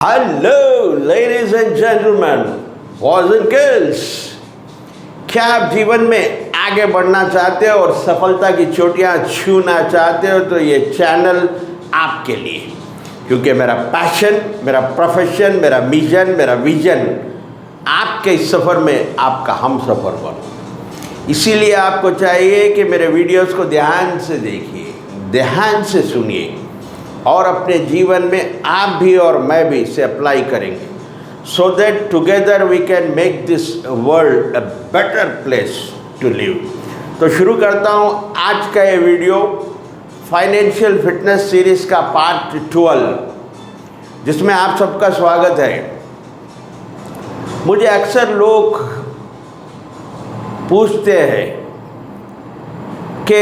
Hello ladies and gentleman, boys and girls, क्या आप जीवन में आगे बढ़ना चाहते हो और सफलता की चोटियां छूना चाहते हो तो ये चैनल आपके लिए, क्योंकि मेरा पैशन, मेरा प्रोफेशन, मेरा मिशन, मेरा विजन आपके इस सफ़र में आपका हम सफ़र बनो। इसीलिए आपको चाहिए कि मेरे वीडियोस को ध्यान से देखिए, ध्यान से सुनिए और अपने जीवन में आप भी और मैं भी इसे अप्लाई करेंगे, so that together we can make this world a better place to live. तो शुरू करता हूँ आज का ये वीडियो फाइनेंशियल फिटनेस सीरीज़ का पार्ट 12, जिसमें आप सबका स्वागत है। मुझे अक्सर लोग पूछते हैं कि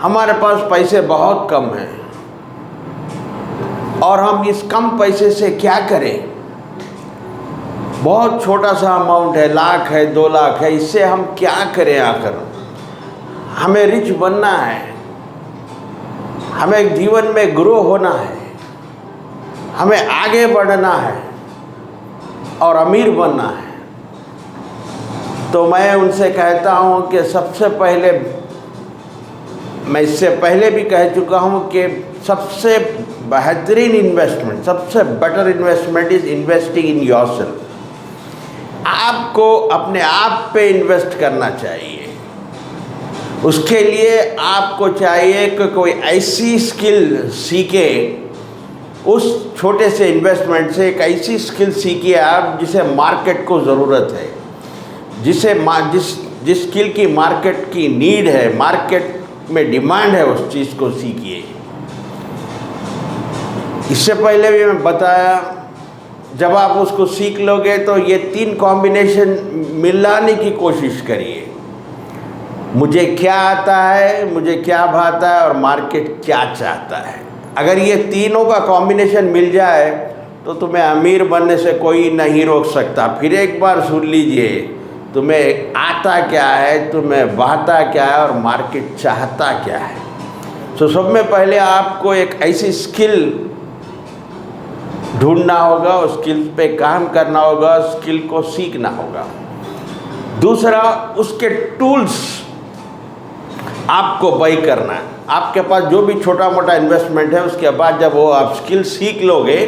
हमारे पास पैसे बहुत कम हैं और हम इस कम पैसे से क्या करें। बहुत छोटा सा अमाउंट है, लाख है, 2 लाख है, इससे हम क्या करें। आकर हमें रिच बनना है, हमें जीवन में ग्रो होना है, हमें आगे बढ़ना है और अमीर बनना है। तो मैं उनसे कहता हूँ कि सबसे पहले, मैं इससे पहले भी कह चुका हूँ कि सबसे बेहतरीन इन्वेस्टमेंट, सबसे better investment is investing in yourself. आपको अपने आप पे इन्वेस्ट करना चाहिए। उसके लिए आपको चाहिए कि कोई ऐसी स्किल सीखे, उस छोटे से इन्वेस्टमेंट से एक ऐसी स्किल सीखिए आप जिसे मार्केट को ज़रूरत है, जिस स्किल की मार्केट की नीड है, मार्केट में डिमांड है, उस चीज़ को सीखिए। इससे पहले भी मैं बताया, जब आप उसको सीख लोगे तो ये 3 कॉम्बिनेशन मिलाने की कोशिश करिए। मुझे क्या आता है, मुझे क्या भाता है और मार्केट क्या चाहता है। अगर ये तीनों का कॉम्बिनेशन मिल जाए तो तुम्हें अमीर बनने से कोई नहीं रोक सकता। फिर एक बार सुन लीजिए, तुम्हें आता क्या है, तुम्हें बहता क्या है और मार्केट चाहता क्या है। तो सब में पहले आपको एक ऐसी स्किल ढूंढना होगा, उस स्किल पे काम करना होगा, स्किल को सीखना होगा। दूसरा, उसके टूल्स आपको बाई करना है। आपके पास जो भी छोटा मोटा इन्वेस्टमेंट है, उसके बाद जब वो आप स्किल सीख लोगे,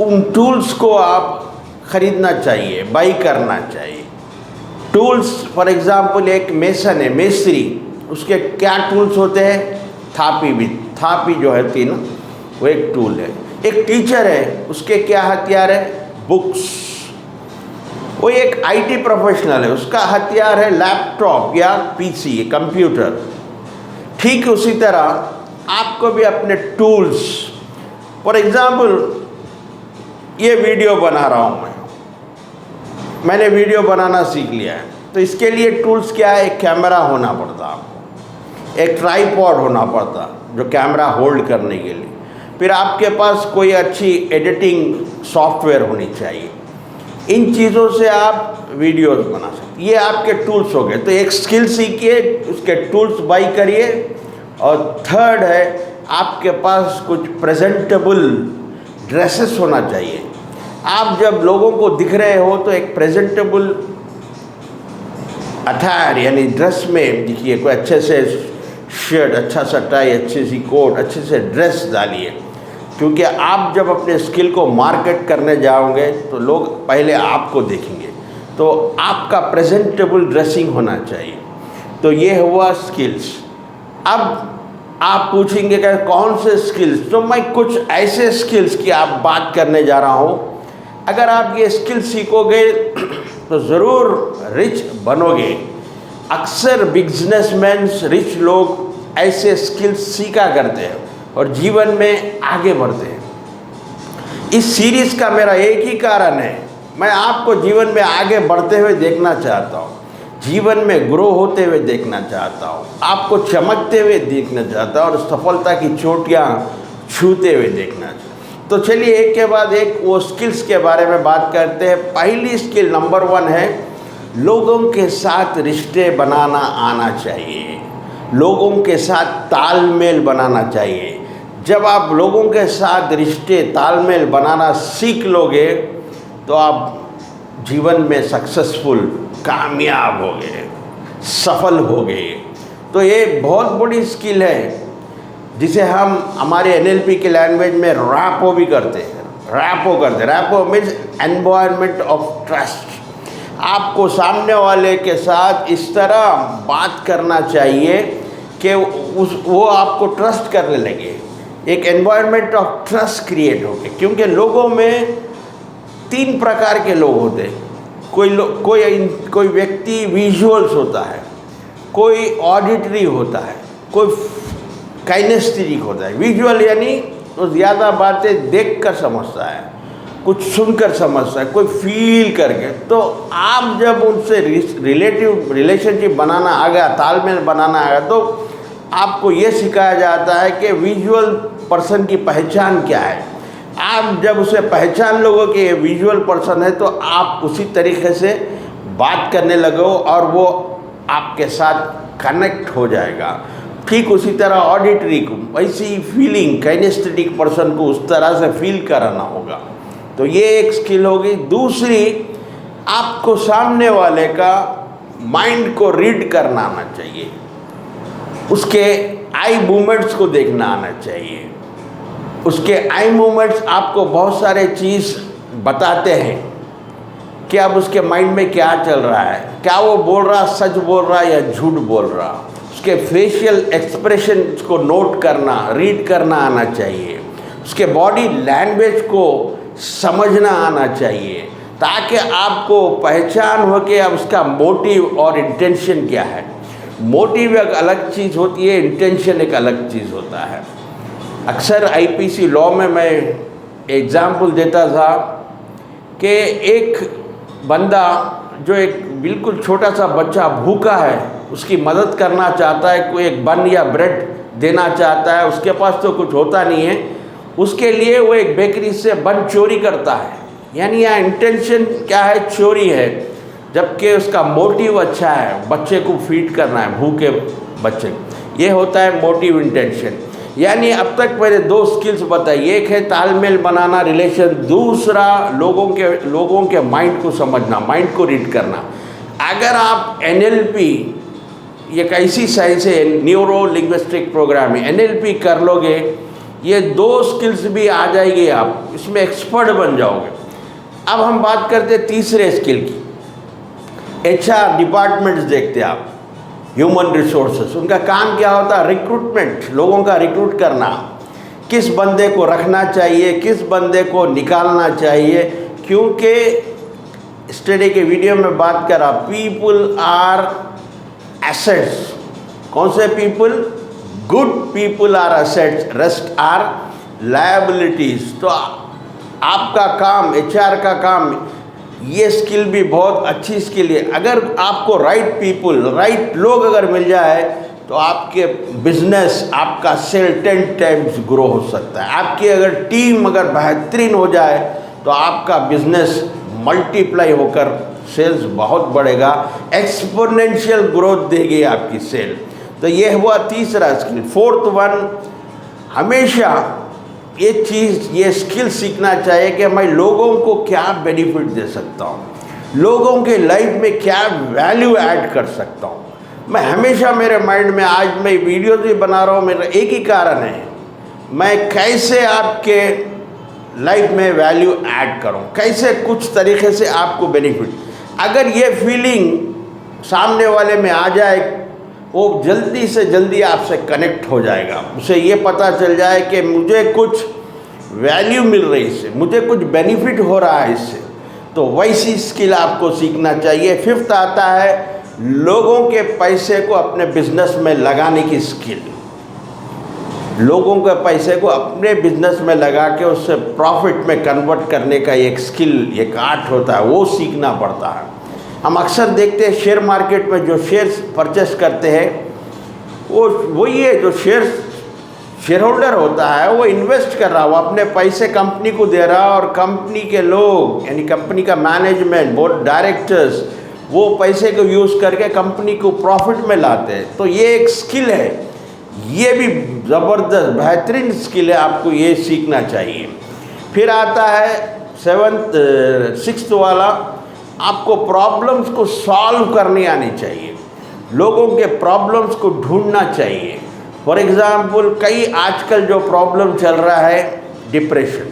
उन टूल्स को आप खरीदना चाहिए, बाई करना चाहिए। टूल्स, फॉर एग्जांपल एक मेसन है, मेस्त्री, उसके क्या टूल्स होते हैं? थापी जो है 3, वो एक टूल है। एक टीचर है, उसके क्या हथियार है? बुक्स। वो एक आईटी प्रोफेशनल है, उसका हथियार है लैपटॉप या पीसी, कंप्यूटर। ठीक उसी तरह आपको भी अपने टूल्स, फॉर एग्जांपल ये वीडियो बना रहा हूँ मैंने वीडियो बनाना सीख लिया है, तो इसके लिए टूल्स क्या है? एक कैमरा होना पड़ता आपको, एक ट्राइपॉड होना पड़ता जो कैमरा होल्ड करने के लिए, फिर आपके पास कोई अच्छी एडिटिंग सॉफ्टवेयर होनी चाहिए। इन चीज़ों से आप वीडियोस बना सकते, ये आपके टूल्स हो गए। तो एक स्किल सीखिए, उसके टूल्स बाई करिए। और थर्ड है, आपके पास कुछ प्रेजेंटेबल ड्रेसेस होना चाहिए। आप जब लोगों को दिख रहे हो तो एक प्रेजेंटेबल अटायर यानी ड्रेस में दिखिए। कोई अच्छे से शर्ट, अच्छा सा टाई, अच्छी सी कोट, अच्छे से ड्रेस डालिए, क्योंकि आप जब अपने स्किल को मार्केट करने जाओगे तो लोग पहले आपको देखेंगे। तो आपका प्रेजेंटेबल ड्रेसिंग होना चाहिए। तो ये हुआ स्किल्स। अब आप पूछेंगे कि कौन से स्किल्स? तो मैं कुछ ऐसे स्किल्स की आप बात करने जा रहा हूँ। अगर आप ये स्किल सीखोगे तो ज़रूर रिच बनोगे। अक्सर बिजनेसमैन, रिच लोग ऐसे स्किल्स सीखा करते हैं और जीवन में आगे बढ़ते हैं। इस सीरीज़ का मेरा एक ही कारण है, मैं आपको जीवन में आगे बढ़ते हुए देखना चाहता हूँ, जीवन में ग्रो होते हुए देखना चाहता हूँ, आपको चमकते हुए देखना चाहता हूँ और सफलता की चोटियाँ छूते हुए देखना चाहता हूँ। तो चलिए एक के बाद एक वो स्किल्स के बारे में बात करते हैं। पहली स्किल नंबर 1 है, लोगों के साथ रिश्ते बनाना आना चाहिए, लोगों के साथ तालमेल बनाना चाहिए। जब आप लोगों के साथ रिश्ते तालमेल बनाना सीख लोगे तो आप जीवन में सक्सेसफुल, कामयाब होगे, सफल होगे। तो ये बहुत बड़ी स्किल है जिसे हम हमारे NLP के लैंग्वेज में रैपो भी करते हैं। Rapport means environment of trust. आपको सामने वाले के साथ इस तरह बात करना चाहिए कि वो आपको ट्रस्ट करने लगे, एक एनवायरनमेंट ऑफ ट्रस्ट क्रिएट हो गए। क्योंकि लोगों में 3 प्रकार के लोग होते हैं। कोई व्यक्ति विजुअल्स होता है, कोई ऑडिटरी होता है, कोई काइनेस्थेटिक होता है। विजुअल यानी तो ज़्यादा बातें देखकर समझता है, कुछ सुनकर समझता है, कोई फील करके। तो आप जब उनसे रिलेशनशिप बनाना आ गया, तालमेल बनाना आ गया, तो आपको ये सिखाया जाता है कि विजुअल पर्सन की पहचान क्या है। आप जब उसे पहचान लोगे कि ये विजुअल पर्सन है तो आप उसी तरीके से बात करने लगो और वो आपके साथ कनेक्ट हो जाएगा। ठीक उसी तरह ऑडिटरी को वैसी फीलिंग, काइनेस्थेटिक पर्सन को उस तरह से फील कराना होगा। तो ये एक स्किल होगी। दूसरी, आपको सामने वाले का माइंड को रीड करना आना चाहिए, उसके आई मूवमेंट्स को देखना आना चाहिए। उसके आई मूवमेंट्स आपको बहुत सारे चीज़ बताते हैं कि अब उसके माइंड में क्या चल रहा है, क्या वो बोल रहा, सच बोल रहा या झूठ बोल रहा। उसके फेशियल एक्सप्रेशन को नोट करना, रीड करना आना चाहिए। उसके बॉडी लैंग्वेज को समझना आना चाहिए ताकि आपको पहचान हो कि अब उसका मोटिव और इंटेंशन क्या है। मोटिव एक अलग चीज़ होती है, इंटेंशन एक अलग चीज़ होता है। अक्सर IPC लॉ में मैं एग्ज़ाम्पल देता था कि एक बंदा जो एक बिल्कुल छोटा सा बच्चा भूखा है, उसकी मदद करना चाहता है, कोई एक बन या ब्रेड देना चाहता है, उसके पास तो कुछ होता नहीं है, उसके लिए वो एक बेकरी से बन चोरी करता है। यानी यहाँ इंटेंशन क्या है, चोरी है, जबकि उसका मोटिव अच्छा है, बच्चे को फीड करना है, भूखे बच्चे। ये होता है मोटिव, इंटेंशन। यानी अब तक मैंने 2 स्किल्स बताई, एक है तालमेल बनाना, रिलेशन, दूसरा लोगों के माइंड को समझना, माइंड को रीड करना। अगर आप NLP, ये एक ऐसी साइंस है, न्यूरो लिंग्विस्टिक प्रोग्रामिंग, NLP कर लोगे, ये 2 स्किल्स भी आ जाएगी, आप इसमें एक्सपर्ट बन जाओगे। अब हम बात करते हैं तीसरे स्किल की। HR डिपार्टमेंट्स देखते हैं आप, ह्यूमन रिसोर्सेस, उनका काम क्या होता है, रिक्रूटमेंट, लोगों का रिक्रूट करना। किस बंदे को रखना चाहिए, किस बंदे को निकालना चाहिए। क्योंकि स्टडी के वीडियो में बात करा, पीपल आर एसेट्स। कौन से people? Good people are assets, rest are liabilities. तो आपका काम, HR का काम, ये स्किल भी बहुत अच्छी स्किल है। अगर आपको राइट पीपल, राइट लोग अगर मिल जाए तो आपके बिजनेस, आपका सेल 10 टाइम्स ग्रो हो सकता है। आपकी अगर टीम अगर बेहतरीन हो जाए तो आपका बिजनेस मल्टीप्लाई होकर सेल्स बहुत बढ़ेगा, एक्सपोनेंशियल ग्रोथ देगी आपकी सेल। तो ये हुआ तीसरा स्किल। 4th वन, हमेशा ये चीज़, ये स्किल सीखना चाहिए कि मैं लोगों को क्या बेनिफिट दे सकता हूँ, लोगों के लाइफ में क्या वैल्यू ऐड कर सकता हूँ। मैं हमेशा मेरे माइंड में, आज मैं वीडियोज़ भी बना रहा हूँ, मेरा एक ही कारण है, मैं कैसे आपके लाइफ में वैल्यू ऐड करूँ, कैसे कुछ तरीके से आपको बेनिफिट। अगर ये फीलिंग सामने वाले में आ जाए, वो जल्दी से जल्दी आपसे कनेक्ट हो जाएगा। उसे ये पता चल जाए कि मुझे कुछ वैल्यू मिल रही है इससे, मुझे कुछ बेनिफिट हो रहा है इससे। तो वैसी स्किल आपको सीखना चाहिए। 5th आता है लोगों के पैसे को अपने बिजनेस में लगाने की स्किल। लोगों के पैसे को अपने बिजनेस में लगा के उससे प्रॉफिट में कन्वर्ट करने का एक स्किल, एक आर्ट होता है, वो सीखना पड़ता है। हम अक्सर देखते हैं शेयर मार्केट में जो शेयर्स परचेस करते हैं, वो वही है जो शेयर होल्डर होता है, वो इन्वेस्ट कर रहा, वो अपने पैसे कंपनी को दे रहा, और कंपनी के लोग यानी कंपनी का मैनेजमेंट, बोर्ड डायरेक्टर्स, वो पैसे को यूज़ करके कंपनी को प्रॉफिट में लाते हैं। तो ये एक स्किल है ये भी ज़बरदस्त बेहतरीन स्किल है, आपको ये सीखना चाहिए। फिर आता है सिक्स्थ वाला, आपको प्रॉब्लम्स को सॉल्व करने आनी चाहिए, लोगों के प्रॉब्लम्स को ढूंढना चाहिए। फॉर एग्ज़ाम्पल कई आजकल जो प्रॉब्लम चल रहा है, डिप्रेशन,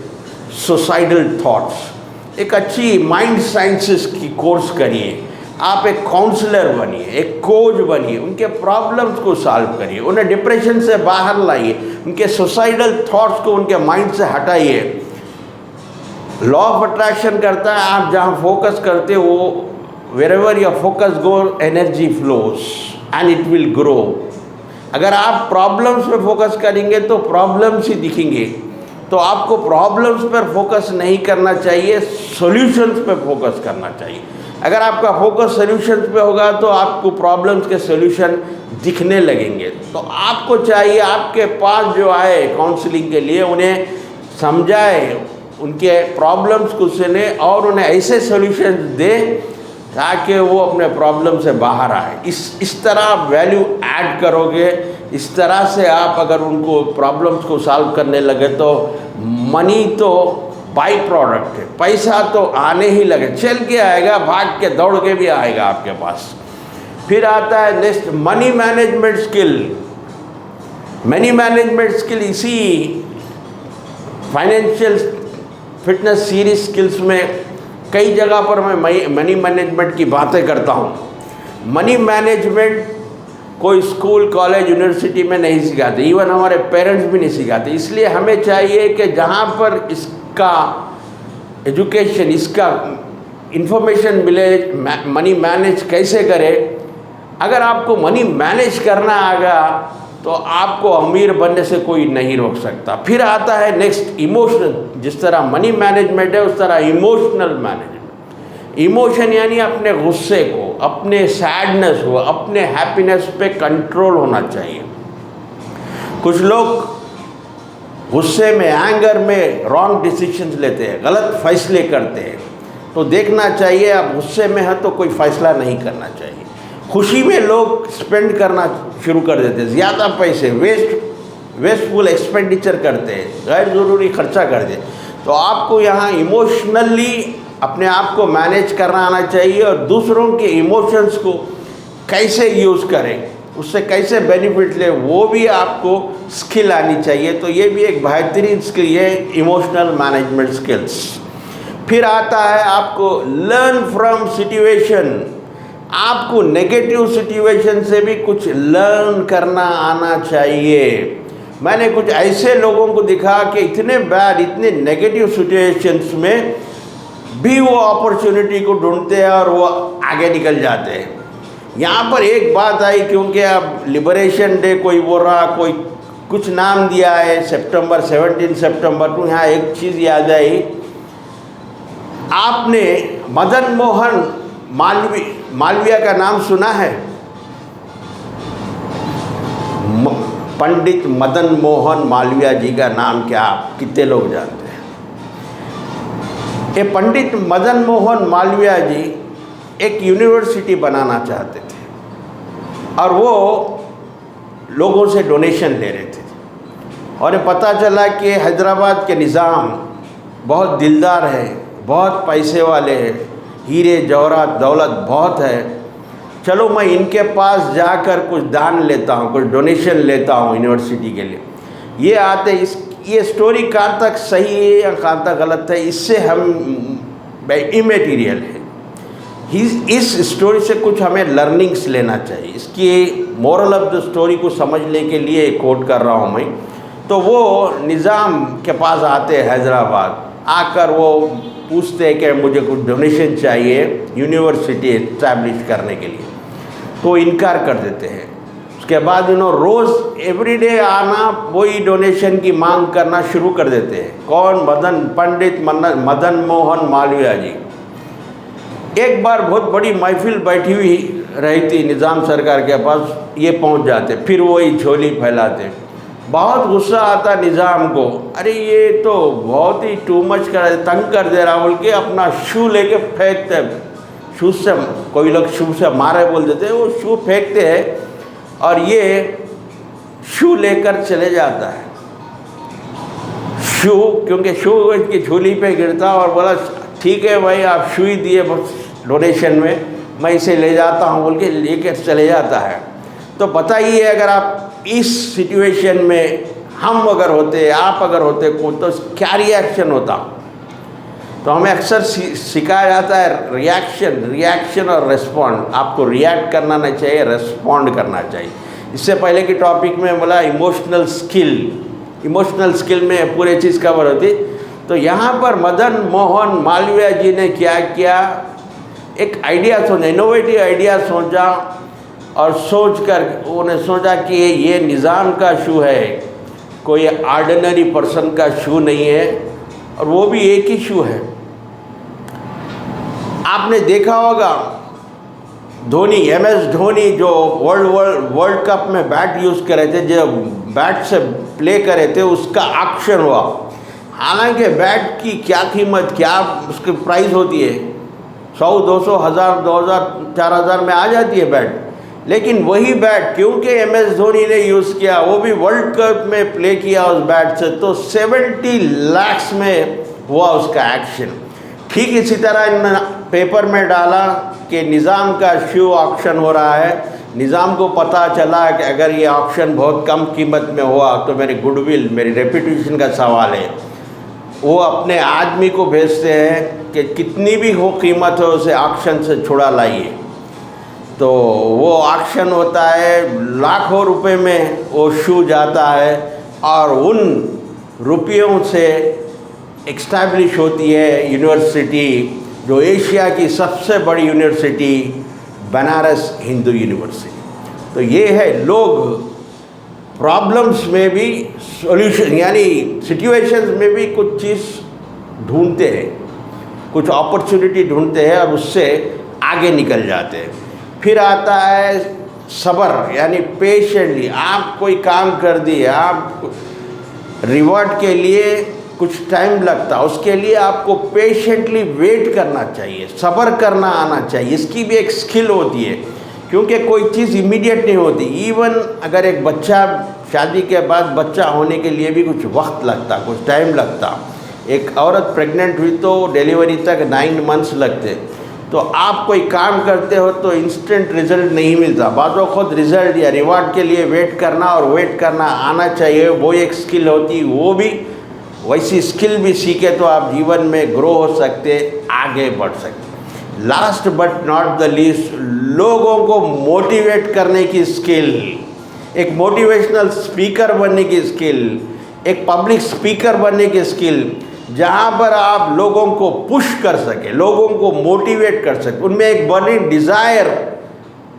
सुसाइडल थॉट्स, एक अच्छी माइंड साइंसेस की कोर्स करिए, आप एक काउंसलर बनिए, एक कोच बनिए, उनके प्रॉब्लम्स को सॉल्व करिए, उन्हें डिप्रेशन से बाहर लाइए, उनके सुसाइडल थॉट्स को उनके माइंड से हटाइए। लॉ ऑफ अट्रैक्शन करता है, आप जहाँ फोकस करते हो wherever your focus goes energy flows and it will grow। अगर आप प्रॉब्लम्स पे फोकस करेंगे तो प्रॉब्लम्स ही दिखेंगे, तो आपको प्रॉब्लम्स पर फोकस नहीं करना चाहिए, सॉल्यूशंस पे फोकस करना चाहिए। अगर आपका फोकस सॉल्यूशंस पे होगा तो आपको प्रॉब्लम्स के सॉल्यूशन दिखने लगेंगे। तो आपको चाहिए आपके पास जो आए काउंसलिंग के लिए, उन्हें समझाए, उनके प्रॉब्लम्स को सुने और उन्हें ऐसे सॉल्यूशंस दें ताकि वो अपने प्रॉब्लम से बाहर आए। इस तरह आप वैल्यू ऐड करोगे, इस तरह से आप अगर उनको प्रॉब्लम्स को सॉल्व करने लगे तो मनी तो बाई प्रोडक्ट है, पैसा तो आने ही लगे, चल के आएगा, भाग के दौड़ के भी आएगा आपके पास। फिर आता है next money management skill. Money management skill इसी फाइनेंशियल फिटनेस सीरीज स्किल्स में कई जगह पर मैं मनी मैनेजमेंट की बातें करता हूँ। मनी मैनेजमेंट कोई स्कूल, कॉलेज, यूनिवर्सिटी में नहीं सिखाते, इवन हमारे पेरेंट्स भी नहीं सिखाते। इसलिए हमें चाहिए कि जहाँ पर इसका एजुकेशन, इसका इंफॉर्मेशन मिले, मनी मैनेज कैसे करें। अगर आपको मनी मैनेज करना आएगा तो आपको अमीर बनने से कोई नहीं रोक सकता। फिर आता है नेक्स्ट इमोशनल। जिस तरह मनी मैनेजमेंट है उस तरह इमोशनल मैनेजमेंट। इमोशन यानी अपने गुस्से को, अपने सैडनेस को, अपने हैप्पीनेस पे कंट्रोल होना चाहिए। कुछ लोग गुस्से में, एंगर में रॉन्ग डिसीजंस लेते हैं, गलत फैसले करते हैं। तो देखना चाहिए आप गुस्से में हैं तो कोई फैसला नहीं करना चाहिए। खुशी में लोग स्पेंड करना शुरू कर देते हैं, ज़्यादा पैसे वेस्टफुल एक्सपेंडिचर करते हैं, गैर ज़रूरी खर्चा कर दे। तो आपको यहाँ इमोशनली अपने आप को मैनेज करना आना चाहिए और दूसरों के इमोशंस को कैसे यूज़ करें, उससे कैसे बेनिफिट ले, वो भी आपको स्किल आनी चाहिए। तो ये भी एक बेहतरीन स्किल है, इमोशनल मैनेजमेंट स्किल्स। फिर आता है आपको लर्न फ्रॉम सिचुएशन। आपको नेगेटिव सिचुएशन से भी कुछ लर्न करना आना चाहिए। मैंने कुछ ऐसे लोगों को दिखा कि इतने बैड, इतने नेगेटिव सिचुएशंस में भी वो अपॉर्चुनिटी को ढूंढते हैं और वो आगे निकल जाते हैं। यहाँ पर एक बात आई, क्योंकि अब लिबरेशन डे कोई बोल रहा, कोई कुछ नाम दिया है, 17 सितंबर को, यहाँ एक चीज़ याद आई। आपने मदन मोहन मालवीय का नाम सुना है? पंडित मदन मोहन मालवीय जी का नाम क्या आप कितने लोग जानते हैं? ये पंडित मदन मोहन मालवीय जी एक यूनिवर्सिटी बनाना चाहते थे और वो लोगों से डोनेशन ले रहे थे और पता चला कि हैदराबाद के निज़ाम बहुत दिलदार है, बहुत पैसे वाले हैं, हीरे जवाहरात दौलत बहुत है, चलो मैं इनके पास जाकर कुछ दान लेता हूँ, कुछ डोनेशन लेता हूँ यूनिवर्सिटी के लिए। ये आते ये स्टोरी कहाँ तक सही है या कहाँ तक गलत है, इससे हम इमेटीरियल है। इस स्टोरी से कुछ हमें लर्निंग्स लेना चाहिए। इसकी मोरल ऑफ द स्टोरी को समझने के लिए कोट कर रहा हूँ मैं। तो वो निज़ाम के पास आते हैं हैदराबाद, आकर वो पूछते हैं कि मुझे कुछ डोनेशन चाहिए यूनिवर्सिटी इस्टेब्लिश करने के लिए, तो इनकार कर देते हैं। उसके बाद उन्होंने रोज़ एवरीडे आना, वही डोनेशन की मांग करना शुरू कर देते हैं। कौन? पंडित मदन मोहन मालवीय जी। एक बार बहुत बड़ी महफिल बैठी हुई रहती निज़ाम सरकार के पास, ये पहुंच जाते, फिर वही झोली फैलाते। बहुत गुस्सा आता निज़ाम को, अरे ये तो बहुत ही टू मच कर तंग कर दे रहा बोल के अपना शू लेके फेंकते। शू से कोई लोग शू से मारे बोल देते हैं, वो शू फेंकते हैं और ये शू लेकर चले जाता है। शू, क्योंकि शू की झोली पे गिरता और बोला ठीक है भाई आप शू ही दिए डोनेशन में, मैं इसे ले जाता हूँ बोल के लेकर चले जाता है। तो बताइए अगर आप इस सिचुएशन में हम अगर होते, आप अगर होते को, तो क्या रिएक्शन होता। तो हमें अक्सर सिखाया जाता है रिएक्शन और रिस्पॉन्ड। आपको रिएक्ट करना नहीं चाहिए, रिस्पॉन्ड करना चाहिए। इससे पहले की टॉपिक में बोला इमोशनल स्किल में पूरे चीज़ कवर होती। तो यहाँ पर मदन मोहन मालवीय जी ने क्या किया, एक आइडिया सोचा, इनोवेटिव आइडिया सोचा और सोचकर उन्हें सोचा कि ये निज़ाम का शू है, कोई ऑर्डिनरी पर्सन का शू नहीं है, और वो भी एक ही शू है। आपने देखा होगा धोनी, MS धोनी जो वर्ल्ड कप में बैट यूज़ करे थे, जो बैट से प्ले करे थे, उसका ऑक्शन हुआ। हालांकि बैट की क्या कीमत, क्या उसकी प्राइस होती है, 100, 200, 1000, 2000, 4000 में आ जाती है बैट। लेकिन वही बैट क्योंकि MS धोनी ने यूज़ किया, वो भी वर्ल्ड कप में प्ले किया उस बैट से, तो 70 लाख में हुआ उसका एक्शन। ठीक इसी तरह इन पेपर में डाला कि निज़ाम का शू ऑक्शन हो रहा है। निज़ाम को पता चला कि अगर ये ऑक्शन बहुत कम कीमत में हुआ तो मेरी गुडविल, मेरी रेपुटेशन का सवाल है। वो अपने आदमी को भेजते हैं कि कितनी भी हो कीमत हो उसे ऑक्शन से छुड़ा लाइए। तो वो ऑक्शन होता है, लाखों रुपए में वो शू जाता है और उन रुपयों से एक्स्टैब्लिश होती है यूनिवर्सिटी, जो एशिया की सबसे बड़ी यूनिवर्सिटी, बनारस हिंदू यूनिवर्सिटी। तो ये है, लोग प्रॉब्लम्स में भी सॉल्यूशन, यानी सिचुएशंस में भी कुछ चीज़ ढूंढते हैं, कुछ अपॉर्चुनिटी ढूंढते हैं और उससे आगे निकल जाते हैं। फिर आता है सब्र, यानी पेशेंटली आप कोई काम कर दिए, आप रिवॉर्ड के लिए कुछ टाइम लगता है, उसके लिए आपको पेशेंटली वेट करना चाहिए, सब्र करना आना चाहिए। इसकी भी एक स्किल होती है, क्योंकि कोई चीज़ इमीडिएट नहीं होती। इवन अगर एक बच्चा, शादी के बाद बच्चा होने के लिए भी कुछ वक्त लगता, कुछ टाइम लगता। एक औरत प्रेग्नेंट हुई तो डिलीवरी तक 9 मंथ्स लगते। तो आप कोई काम करते हो तो इंस्टेंट रिजल्ट नहीं मिलता, बाज़ों खुद रिजल्ट या रिवार्ड के लिए वेट करना और वेट करना आना चाहिए। वो एक स्किल होती, वो भी वैसी स्किल भी सीखे तो आप जीवन में ग्रो हो सकते, आगे बढ़ सकते। Last but not the least, लोगों को मोटिवेट करने की स्किल, एक मोटिवेशनल स्पीकर बनने की स्किल, एक पब्लिक स्पीकर बनने की स्किल, जहाँ पर आप लोगों को पुश कर सके, लोगों को मोटिवेट कर सके, उनमें एक बर्निंग डिज़ायर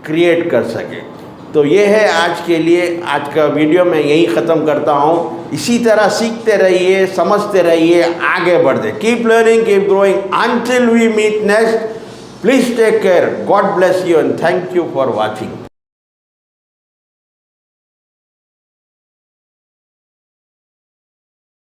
क्रिएट कर सके। तो ये है आज के लिए, आज का वीडियो मैं यही ख़त्म करता हूँ। इसी तरह सीखते रहिए, समझते रहिए, आगे बढ़ते। Keep learning, keep growing until we meet next. Please take care, God bless you and thank you for watching.